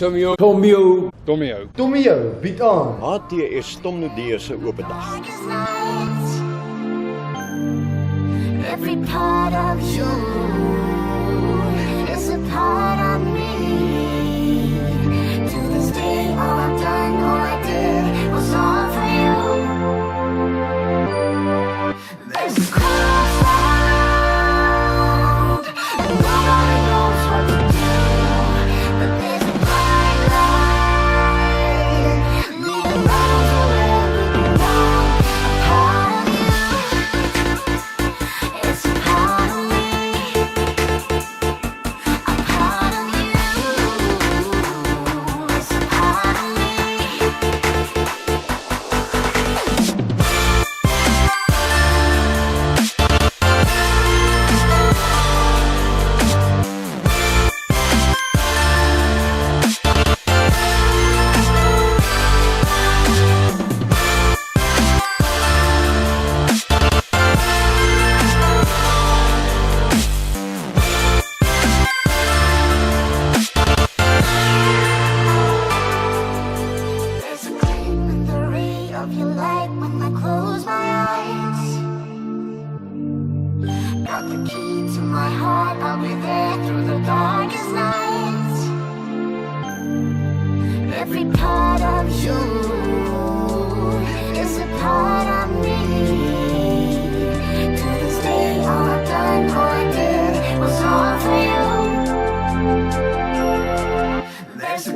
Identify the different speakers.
Speaker 1: Tomio.
Speaker 2: Tomio, bied aan.
Speaker 3: HTS Tomnodee se oop dag.
Speaker 4: Every part of you is a part of me. To this day, all I've done, all I did was all for you. There's a crossroad, and nobody knows what to do. But there's a bright light, leading round to where we belong. A part of you. It's a part of me, a part of you. It's a part of me. There's a gleam in the ray of your light when I close my eyes. Got the key to my heart, I'll be there through the darkest nights. Every part of you is a part of me. To this day, all I've done, all I did was all for you. There's a